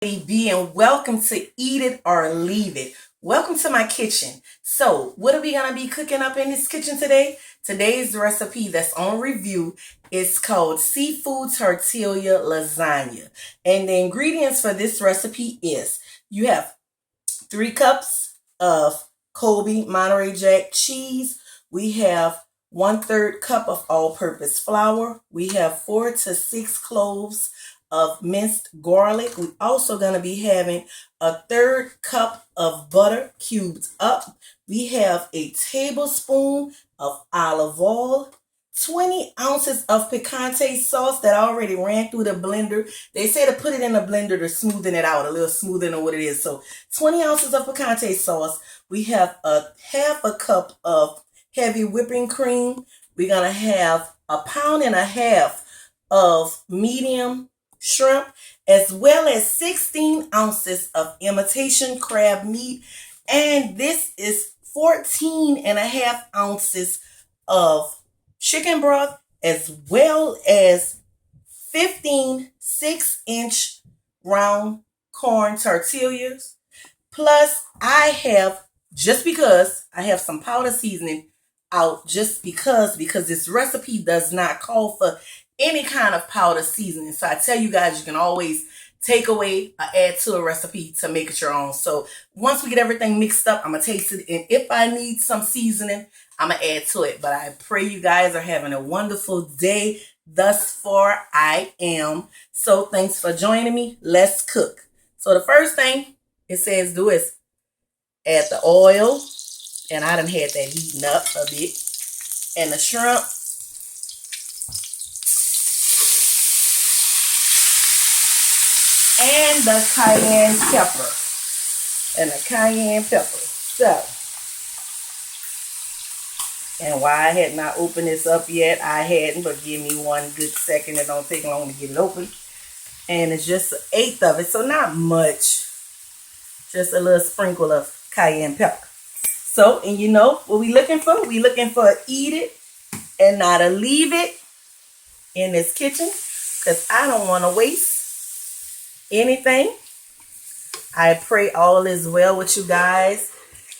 And welcome to Eat It or Leave It. Welcome to my kitchen. So, what are we going to be cooking up in this kitchen today? Today's recipe that's on review is called Seafood Tortilla Lasagna. And the ingredients for this recipe is you have 3 cups of Colby Monterey Jack cheese. We have 1/3 cup of all-purpose flour. We have 4 to 6 cloves of minced garlic. We're also going to be having a 1/3 cup of butter cubed up. We have a tablespoon of olive oil, 20 ounces of picante sauce that I already ran through the blender. They say to put it in the blender to smoothen it out, a little smoother than what it is. So 20 ounces of picante sauce. We have a half a cup of heavy whipping cream. We're going to have 1.5 pounds of medium shrimp, as well as 16 ounces of imitation crab meat. And this is 14.5 ounces of chicken broth, as well as 15 6-inch round corn tortillas. Plus, I have, just because, I have some powder seasoning out just because this recipe does not call for any kind of powder seasoning. So I tell you guys, you can always take away or add to a recipe to make it your own. So once we get everything mixed up, I'm going to taste it. And if I need some seasoning, I'm going to add to it. But I pray you guys are having a wonderful day. Thus far, I am. So thanks for joining me. Let's cook. So the first thing it says do is add the oil. And I done had that heating up a bit. And the shrimp. And the cayenne pepper. So, and why I had not opened this up yet, I hadn't, but give me one good second. It don't take long to get it open. And it's just 1/8 of it, so not much. Just a little sprinkle of cayenne pepper. So, and you know what we looking for? We looking for eat it and not a leave it in this kitchen, because I don't want to waste anything. I pray all is well with you guys.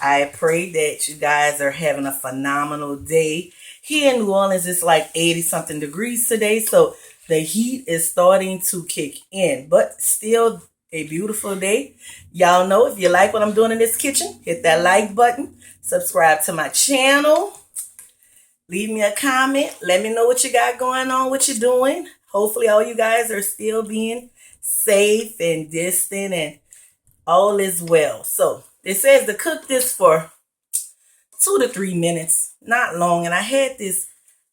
I pray that you guys are having a phenomenal day. Here in New Orleans, it's like 80 something degrees today, so the heat is starting to kick in, but still a beautiful day. Y'all know, if you like what I'm doing in this kitchen, hit that like button, subscribe to my channel, leave me a comment, let me know what you got going on, what you're doing. Hopefully all you guys are still being safe and distant and all is well. So it says to cook this for 2 to 3 minutes, not long. And I had this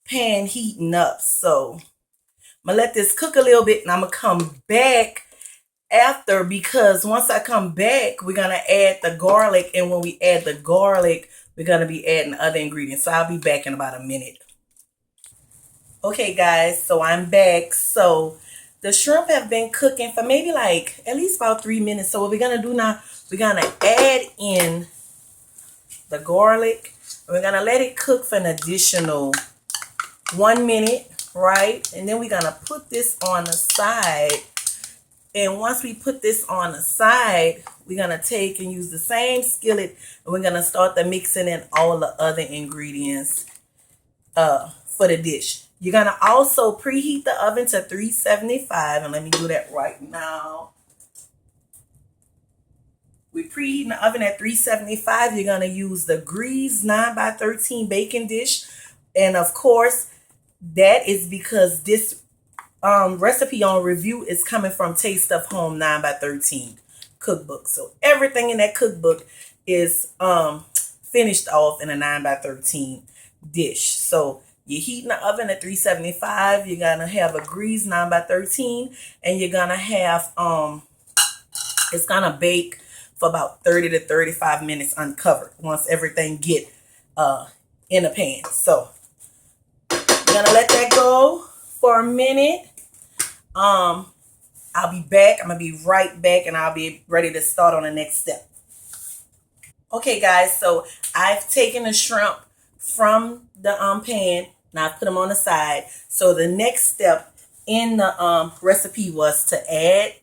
pan heating up, so I'm gonna let this cook a little bit, and I'm gonna come back after, because once I come back, we're gonna add the garlic, and when we add the garlic, we're gonna be adding other ingredients. So I'll be back in about a minute. Okay guys, so I'm back. So the shrimp have been cooking for maybe like at least about 3 minutes. So what we're gonna do now, we're gonna add in the garlic. We're gonna let it cook for an additional 1 minute, right? And then we're gonna put this on the side. And once we put this on the side, we're gonna take and use the same skillet, and we're gonna start the mixing in all the other ingredients for the dish. You're going to also preheat the oven to 375. And let me do that right now. We're preheating the oven at 375. You're going to use the greased 9x13 baking dish. And of course, that is because this recipe on review is coming from Taste of Home 9x13 cookbook. So everything in that cookbook is finished off in a 9x13 dish. So you're heating the oven at 375. You're gonna have a greased 9x13, and you're gonna have it's gonna bake for about 30 to 35 minutes uncovered once everything get in the pan. So you're gonna let that go for a minute. I'll be back. I'm gonna be right back, and I'll be ready to start on the next step. Okay guys, so I've taken the shrimp from the pan. Now I put them on the side. So the next step in the recipe was to add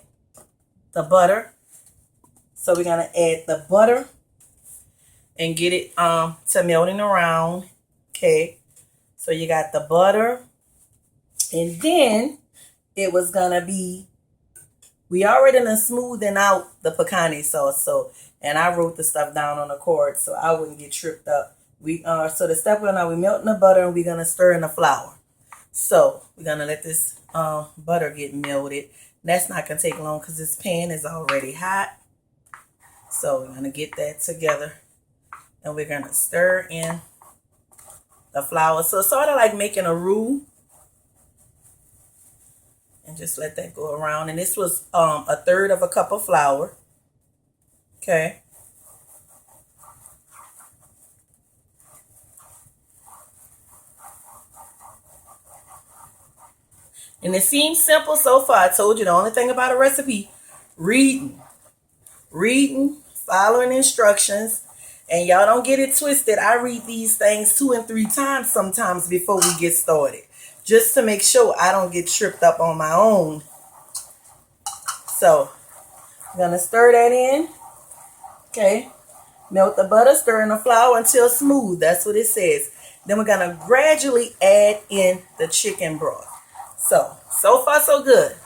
the butter. So we're gonna add the butter and get it to melting around. Okay, so you got the butter, and then it was gonna be, we already done smoothing out the pecani sauce. So, and I wrote the stuff down on the card so I wouldn't get tripped up. So the step we're melting the butter and we're gonna stir in the flour. So we're gonna let this butter get melted. That's not gonna take long because this pan is already hot. So we're gonna get that together and we're gonna stir in the flour. So it's sort of like making a roux. And just let that go around. And this was 1/3 of a cup of flour. Okay. And it seems simple so far. I told you the only thing about a recipe, reading, following instructions. And y'all don't get it twisted. I read these things 2 and 3 times sometimes before we get started, just to make sure I don't get tripped up on my own. So I'm gonna stir that in. Okay. Melt the butter, stir in the flour until smooth. That's what it says. Then we're gonna gradually add in the chicken broth. So far so good.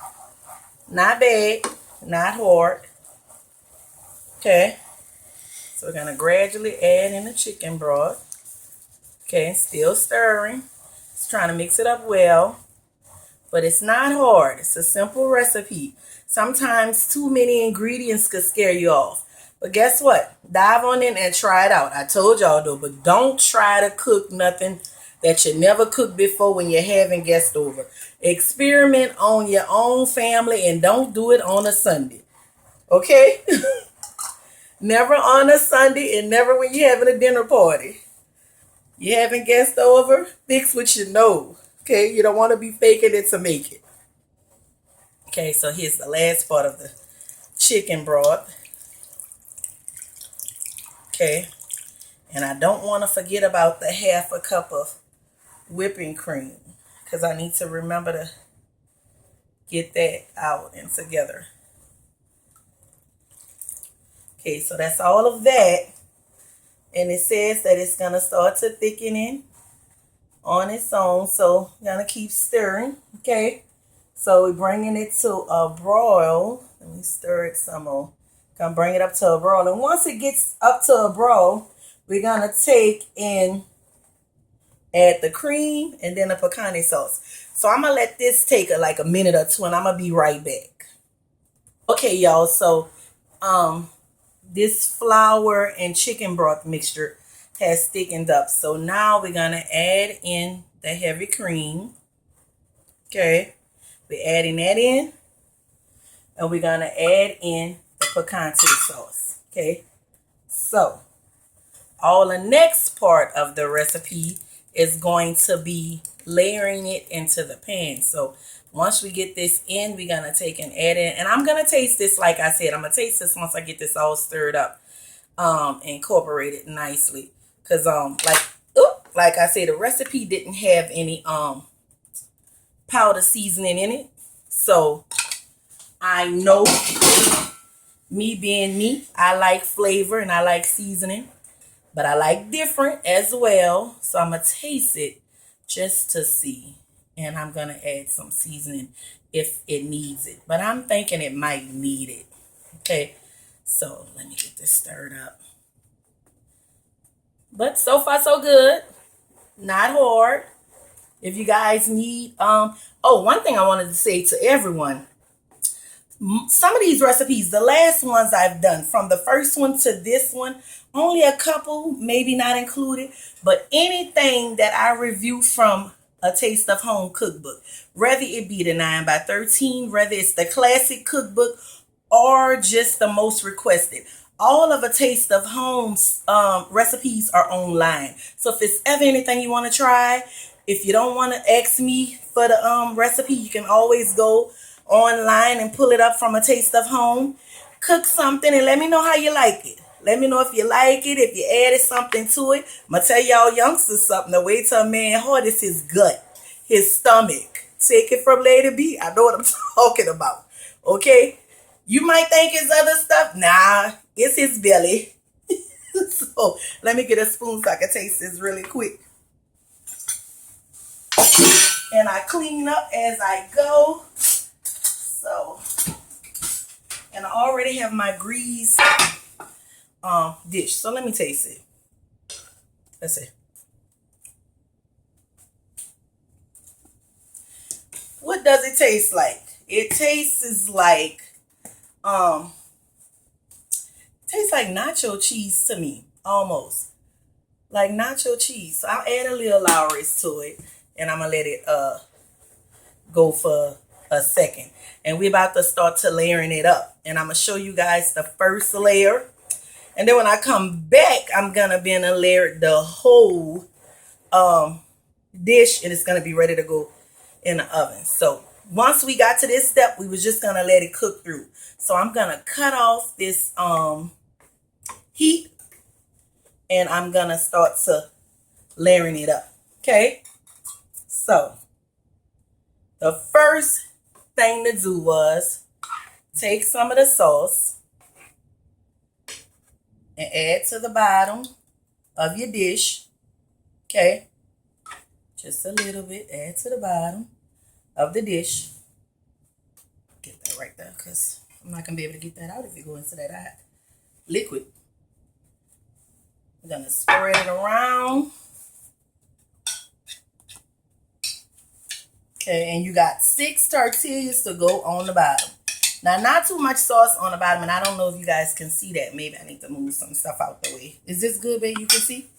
Not bad, not hard. Okay. So we're gonna gradually add in the chicken broth. Okay, still stirring. Just trying to mix it up well. But it's not hard. It's a simple recipe. Sometimes too many ingredients could scare you off. But guess what? Dive on in and try it out. I told y'all though, but don't try to cook nothing that you never cooked before when you're having guests over. Experiment on your own family and don't do it on a Sunday. Okay? Never on a Sunday and never when you're having a dinner party. You're having guests over, fix what you know. Okay? You don't want to be faking it to make it. Okay, so here's the last part of the chicken broth. Okay. And I don't want to forget about the 1/2 cup of whipping cream, because I need to remember to get that out and together. Okay, so that's all of that. And it says that it's going to start to thickening on its own. So I'm going to keep stirring. Okay, so we're bringing it to a broil. Let me stir it some more. Gonna bring it up to a broil. And once it gets up to a broil, we're going to take and add the cream and then the pecani sauce. So I'm going to let this take like a minute or 2 and I'm going to be right back. Okay, y'all. So this flour and chicken broth mixture has thickened up. So now we're going to add in the heavy cream. Okay. We're adding that in. And we're going to add in the pecani sauce. Okay. So all the next part of the recipe is going to be layering it into the pan. So once we get this in, we're going to take and add in. And I'm going to taste this, like I said. I'm going to taste this once I get this all stirred up. Incorporate it nicely. Because, like I said, the recipe didn't have any powder seasoning in it. So I know, me being me, I like flavor and I like seasoning. But I like different as well. So I'm going to taste it just to see. And I'm going to add some seasoning if it needs it. But I'm thinking it might need it. Okay. So let me get this stirred up. But so far so good. Not hard. If you guys need, one thing I wanted to say to everyone. Some of these recipes, the last ones I've done, from the first one to this one, only a couple, maybe not included, but anything that I review from A Taste of Home cookbook, whether it be the 9x13, whether it's the classic cookbook, or just the most requested, all of A Taste of Home's recipes are online. So if it's ever anything you want to try, if you don't want to ask me for the recipe, you can always go online and pull it up from A Taste of Home. Cook something and let me know how you like it. Let me know if you like it, if you added something to it. I'm going to tell y'all youngsters something. The way to a man's heart is his gut, his stomach. Take it from Lady B. I know what I'm talking about. Okay? You might think it's other stuff. Nah, it's his belly. So let me get a spoon so I can taste this really quick. And I clean up as I go. So, and I already have my greased dish. So let me taste it. Let's see. What does it taste like? It tastes like nacho cheese to me, almost like nacho cheese. So I'll add a little Lowry's to it, and I'm gonna let it go for a second. And we're about to start to layering it up, and I'm gonna show you guys the first layer, and then when I come back, I'm gonna be gonna layer the whole dish, and it's gonna be ready to go in the oven. So once we got to this step, we was just gonna let it cook through. So I'm gonna cut off this heat, and I'm gonna start to layering it up. Okay, so the first thing to do was take some of the sauce and add to the bottom of your dish. Okay, just a little bit, add to the bottom of the dish. Get that right there, because I'm not gonna be able to get that out if you go into that hot liquid. I'm gonna spread it around. Okay, and you got 6 tortillas to go on the bottom. Now, not too much sauce on the bottom, and I don't know if you guys can see that. Maybe I need to move some stuff out the way. Is this good, babe? You can see?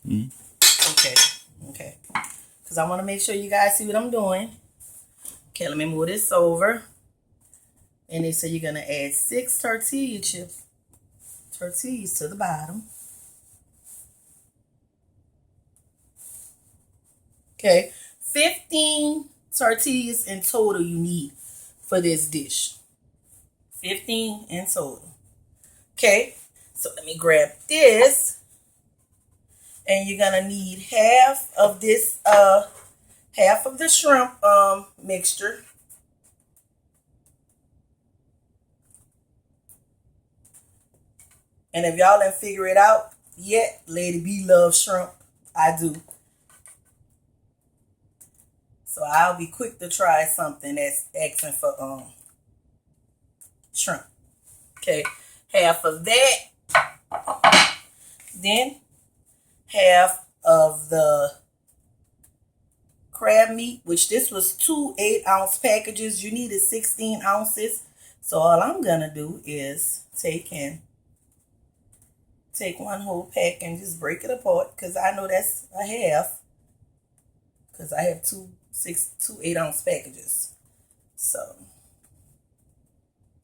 Okay. Because I want to make sure you guys see what I'm doing. Okay, let me move this over. And they say you're going to add 6 tortillas to the bottom. Okay, 15 tortillas in total you need for this dish. 15 in total. Okay, so let me grab this. And you're going to need half of this, half of the shrimp mixture. And if y'all didn't figure it out yet, Lady B loves shrimp. I do. So I'll be quick to try something that's asking for shrimp. Okay, half of that. Then half of the crab meat, which this was 2 8-ounce packages. You needed 16 ounces. So all I'm gonna do is take one whole pack and just break it apart, because I know that's a half, because I have two 8-ounce packages. So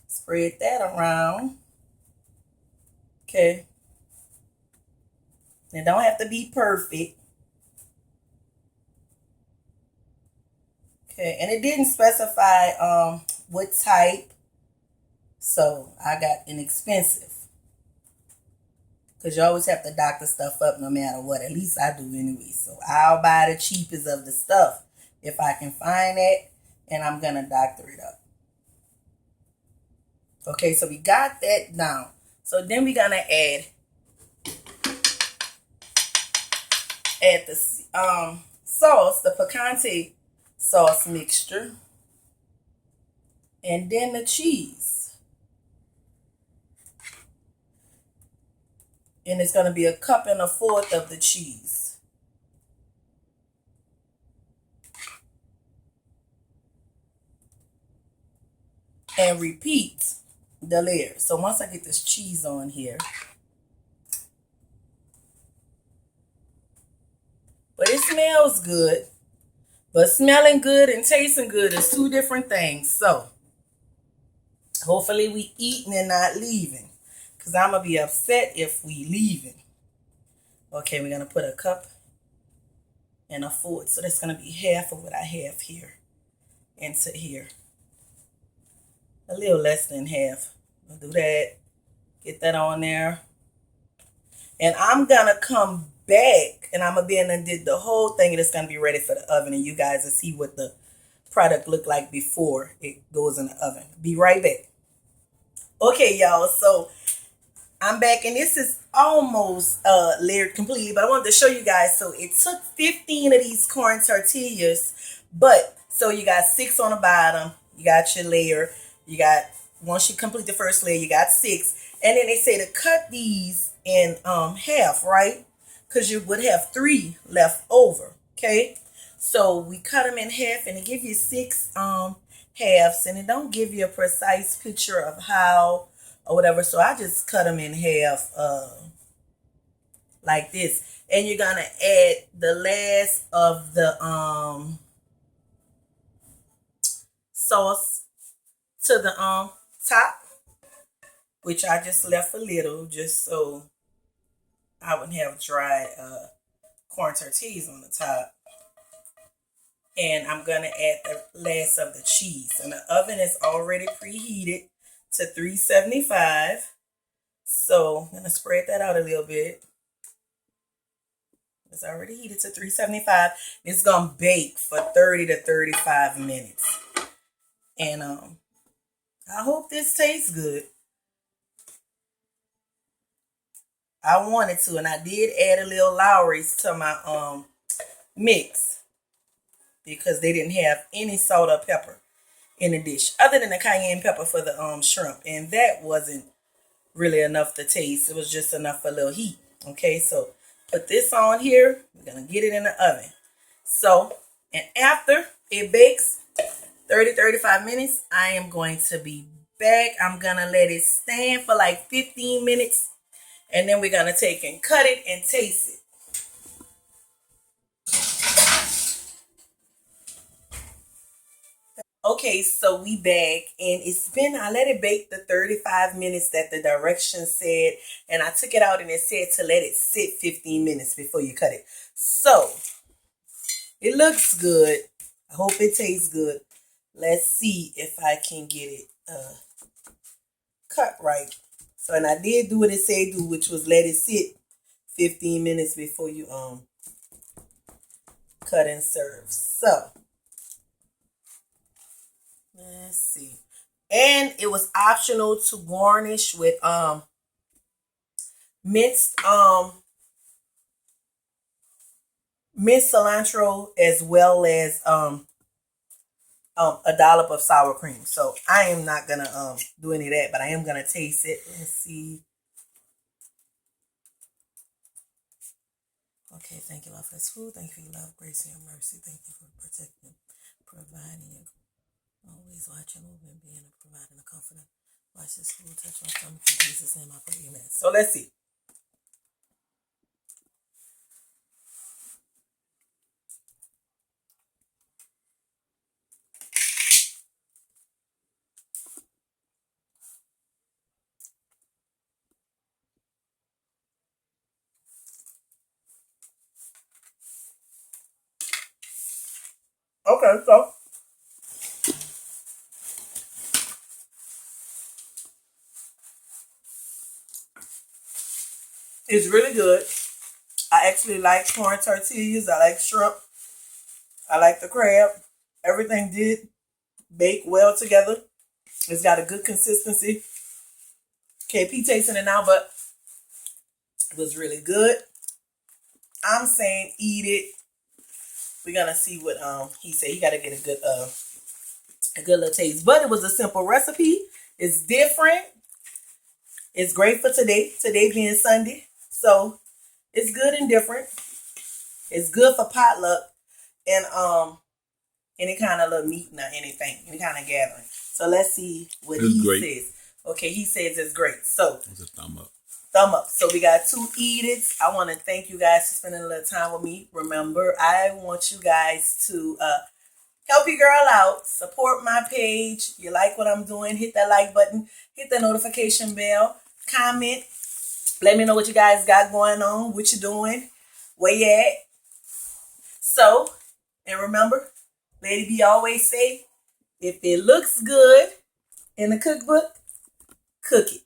spread that around. Okay, it don't have to be perfect. Okay, and it didn't specify what type, so I got inexpensive, because you always have to doctor stuff up no matter what. At least I do anyway. So I'll buy the cheapest of the stuff if I can find it, and I'm going to doctor it up. Okay, so we got that down. So then we're going to add the sauce, the picante sauce mixture, and then the cheese. And it's going to be 1 1/4 cups of the cheese. And repeat the layer. So once I get this cheese on here, but it smells good. But smelling good and tasting good is 2 different things. So hopefully we eating and not leaving, because I'm going to be upset if we leaving. Okay, we're going to put 1 1/4 cups. So that's going to be half of what I have here into here. A little less than half. I'll do that. Get that on there. And I'm going to come back, and I'm going to be in and did the whole thing, and it's going to be ready for the oven, and you guys will see what the product looked like before it goes in the oven. Be right back. Okay, y'all. So I'm back, and this is almost layered completely, but I wanted to show you guys. So it took 15 of these corn tortillas, but so you got 6 on the bottom. You got your layer. You got, once you complete the first layer, you got 6, and then they say to cut these in half, right? Because you would have 3 left over. Okay, so we cut them in half, and it give you 6 halves, and it don't give you a precise picture of how or whatever. So I just cut them in half like this. And you're gonna add the last of the sauce to the top, which I just left a little just so I wouldn't have dry corn tortillas on the top. And I'm gonna add the last of the cheese. And the oven is already preheated to 375. So I'm gonna spread that out a little bit. It's already heated to 375. It's gonna bake for 30 to 35 minutes. And I hope this tastes good. I wanted to, and I did add a little Lowry's to my mix because they didn't have any salt or pepper in the dish other than the cayenne pepper for the shrimp, and that wasn't really enough to taste. It was just enough for a little heat. Okay, so put this on here. We're gonna get it in the oven. So, and after it bakes 30-35 minutes, I am going to be back. I'm gonna let it stand for like 15 minutes, and then we're gonna take and cut it and taste it. Okay, so we back, and it's been, I let it bake the 35 minutes that the directions said, and I took it out and it said to let it sit 15 minutes before you cut it. So it looks good. I hope it tastes good. Let's see if I can get it cut right. So, and I did do what it said do, which was let it sit 15 minutes before you cut and serve. So let's see. And it was optional to garnish with minced minced cilantro, as well as a dollop of sour cream. So I am not gonna do any of that, but I am gonna taste it. Let's see. Okay, thank you, Lord, for this food. Thank you for your love, grace, and your mercy. Thank you for protecting, providing, always watching over and being a provider and a comforter. Watch this food touch my stomach in Jesus' name. I pray, amen. So let's see. Okay, so it's really good. I actually like corn tortillas. I like shrimp. I like the crab. Everything did bake well together. It's got a good consistency. KP tasting it now, but it was really good. I'm saying eat it. We're gonna see what he said. He gotta get a good little taste. But it was a simple recipe. It's different. It's great for today. Today being Sunday. So it's good and different. It's good for potluck and any kind of little meeting or anything, any kind of gathering. So let's see what he says. Okay, he says it's great. So it's a thumb up. Thumb up. So we got 2 eat its. I want to thank you guys for spending a little time with me. Remember, I want you guys to help your girl out. Support my page. You like what I'm doing, hit that like button. Hit the notification bell. Comment. Let me know what you guys got going on. What you doing. Where you at. So, and remember, Lady B always say, if it looks good in the cookbook, cook it.